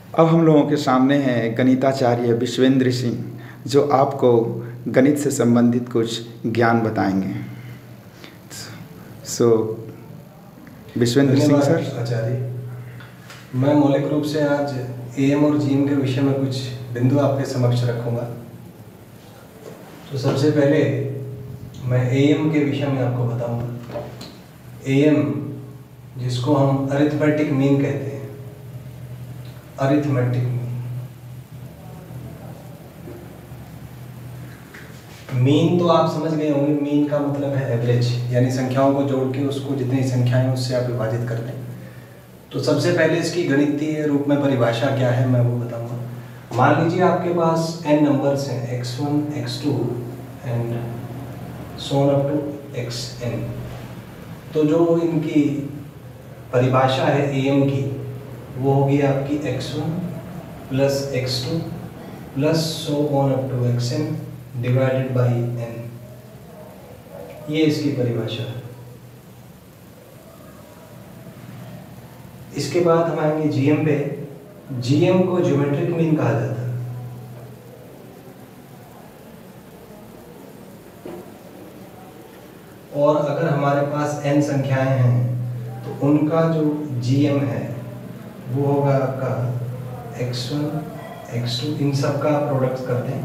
अब हम लोगों के सामने हैं गणिताचार्य विश्वेंद्र सिंह, जो आपको गणित से संबंधित कुछ ज्ञान बताएंगे। सो विश्वेंद्र सिंह सर। आचार्य, मैं मौलिक रूप से आज एएम और जीएम के विषय में कुछ बिंदु आपके समक्ष रखूंगा। तो सबसे पहले मैं एएम के विषय में आपको बताऊंगा। एएम, जिसको हम अरिथमेटिक मीन कहते हैं, अरिथमेटिक मीन। तो आप समझ गए होंगे, मीन का मतलब है एवरेज, यानी संख्याओं को जोड़ के उसको जितनी संख्याएं उससे आप विभाजित कर दें। तो सबसे पहले इसकी गणितीय रूप में परिभाषा क्या है मैं वो बताऊंगा। मान लीजिए आपके पास n नंबर्स हैं, x1, x2 and so on up to xn। तो जो इनकी परिभाषा है एएम की, वो होगी आपकी x1 plus x2 plus so on up to xn divided by n। ये इसकी परिभाषा है। इसके बाद हम आएंगे जीएम पे। जीएम को ज्योमेट्रिक मीन कहा जाता है। और अगर हमारे पास n संख्याएं हैं तो उनका जो जीएम है वो होगा आपका x1, x2, इन सब का प्रोडक्ट कर दें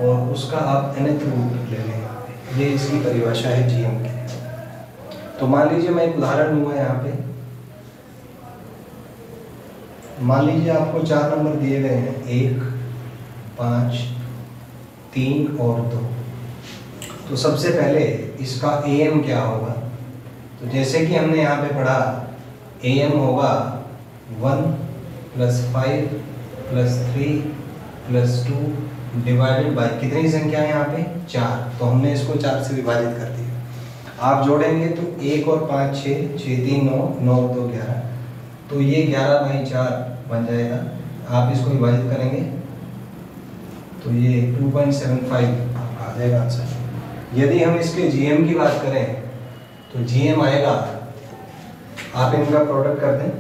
और उसका आप nth रूट ले लें। ये इसकी परिभाषा है जीएम की। तो मान लीजिए मैं एक उदाहरण लूँगा यहाँ पे। मान लीजिए आपको 4 नंबर दिए गए हैं, 1, 5, 3 और 2। तो सबसे पहले इसका एएम क्या होगा? तो जैसे कि हमने यहाँ पे पढ़ा, एएम होगा 1 plus 5 plus 3 plus 2 divided by कितनी संख्या है यहाँ पे? 4। तो हमने इसको 4 से विभाजित कर दिया। आप जोड़ेंगे तो 1 और 5 6, 6 3 9, 9 और 2 11। तो ये 11 बाई 4 बन जाएगा। आप इसको विभाजित करेंगे तो ये 2.75 आपका आ जाएगा आंसर। यदि हम इसके जीएम की बात करें तो जीएम आएगा, आप इनका प्रोडक्ट कर दें,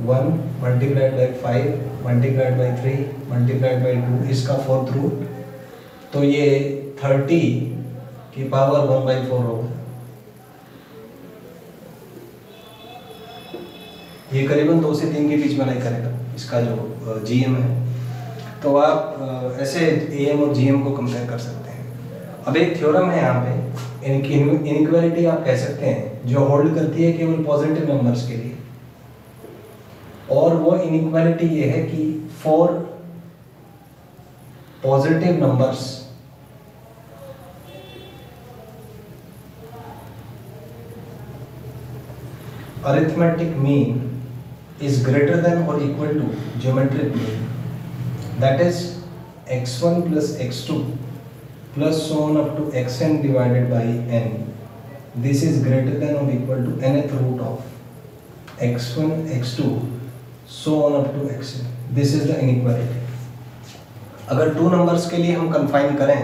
1 multiplied by 5 multiplied by 3 multiplied by 2, इसका 4th रूट। तो ये 30 की पावर 1/4 होगा। ये करीबन 2 से 3 के बीच में नहीं करेगा इसका जो जीएम है। तो आप ऐसे एएम और जीएम को कंपेयर कर सकते हैं। अब एक थ्योरम है यहाँ पे, इनइक्वालिटी आप कह सकते हैं, जो होल्ड करती है केवल पॉजिटिव नंबर्स के लिए। और वो इनइक्वालिटी ये है कि for positive numbers arithmetic mean is greater than or equal to geometric mean, that is x1 plus x2 plus so on up to xn divided by n. This is greater than or equal to nth root of x1 x2 so on up to xn. This is the inequality. अगर 2 numbers के लिए हम confine करें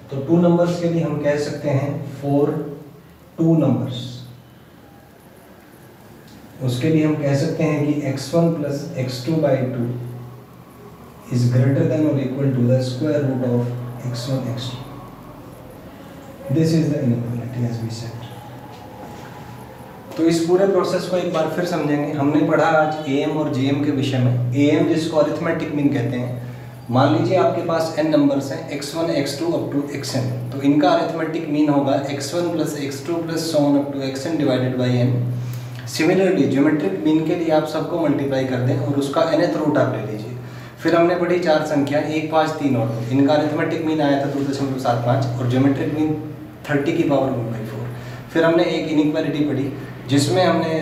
तो 2 numbers के लिए हम कह सकते हैं for 2 नंबर्स, उसके लिए हम कह सकते हैं कि x1 plus x2 by 2 is greater than or equal to the square root of x1 x2. This is the inequality as we said. तो इस पूरे प्रोसेस को एक बार फिर समझेंगे। हमने पढ़ा आज एएम और जीएम के विषय में। एएम जिसको अरिथमेटिक मीन कहते हैं। मान लीजिए आपके पास n नंबर्स हैं, x1 x2 up to xn। तो इनका अरिथमेटिक मीन होगा x1 plus x2 plus so on up to xn divided by n। Similarly geometric mean के लिए आप सबको मल्टीप्लाई कर दें और उसका nth रूट आप ले लीजिए। फिर हमने पढ़ी 4 संख्या 1, 5, 3 और 2। इनका अरिथमेटिक मीन आया था 2.75 और ज्योमेट्रिक मीन 30 की पावर 1/4। फिर हमने एक इनइक्वालिटी पढ़ी जिसमें हमने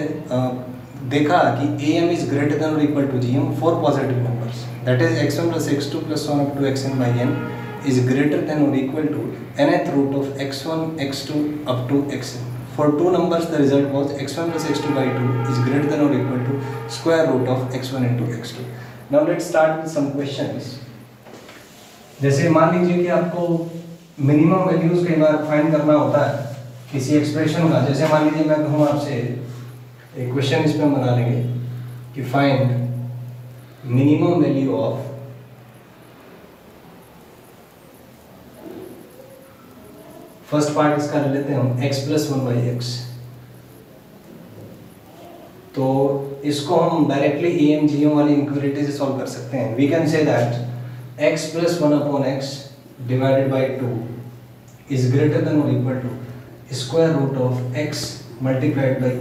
देखा कि एएम इज ग्रेटर देन और equal to GM for positive numbers, that is x1 plus x2 plus so on up to xn by n is greater than or equal to nth root of x1 x2 up to xn. For 2 numbers the result was x1 plus x2 by 2 is greater than or equal to square root of x1 into x2. Now let's start with some questions. जैसे मान लीजिए कि आपको minimum values कई बार find करना होता है किसी एक्सप्रेशन का। जैसे मान लीजिए मैं कहूँ आपसे एक क्वेश्चन, इस पे हम बना लेंगे कि find minimum value of first part इसका ले लेते हैं हम x प्लस 1/x। तो इसको हम डायरेक्टली EM-GM वाली इनक्वालिटी से सॉल्व कर सकते हैं। We can say that x plus 1/x divided by 2 is greater than और equal to square root of x multiplied by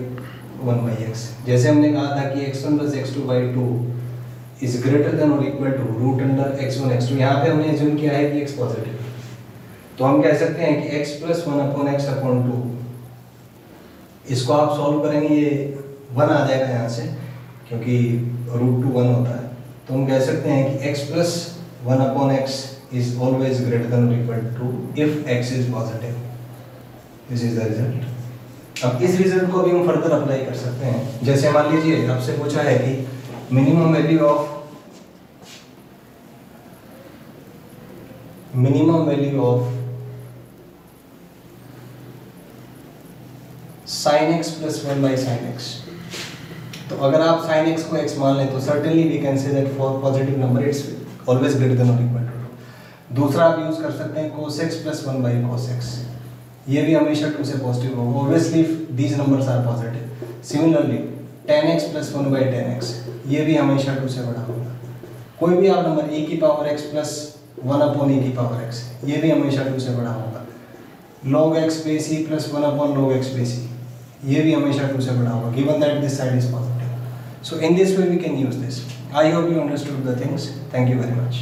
1/x। जैसे हमने कहा था कि x1 plus x2 by 2 is greater than और equal to root under x1 x2। यहाँ पे हमने एज्यूम किया है कि x पॉजिटिव, तो हम कह सकते हैं कि x प्लस 1/x अपॉन 2, इसको आप सॉल्व करेंगे ये 1 आ जाएगा यहाँ से, क्योंकि रूट 2 1 होता है। तो हम कह सकते हैं कि x plus 1/x is always greater than और equal to if x is positive. This is the result. अब इस रिजल्ट को भी हम फर्दर अप्लाई कर सकते हैं। जैसे मान लीजिए आपसे पूछा है कि minimum value of sin x plus 1/sin x। तो अगर आप sin x को x मान लें तो certainly we can say that for positive number it's always greater than और इक्वल टू 2। दूसरा आप यूज कर सकते हैं cos x plus 1/cos x, ये भी हमेशा 2 से पॉजिटिव होगा obviously these numbers are positive. Similarly tan x plus 1/tan x, ये भी हमेशा 2 से बड़ा होगा। कोई भी आप नंबर e की पावर x प्लस 1/e की पावर x, ये भी हमेशा 2 से बड़ा होगा। log x base e plus 1/log x base e, ये भी हमेशा 2 से बड़ा होगा given that this side is positive. So in this way we can use this. I hope you understood the things. Thank you very much.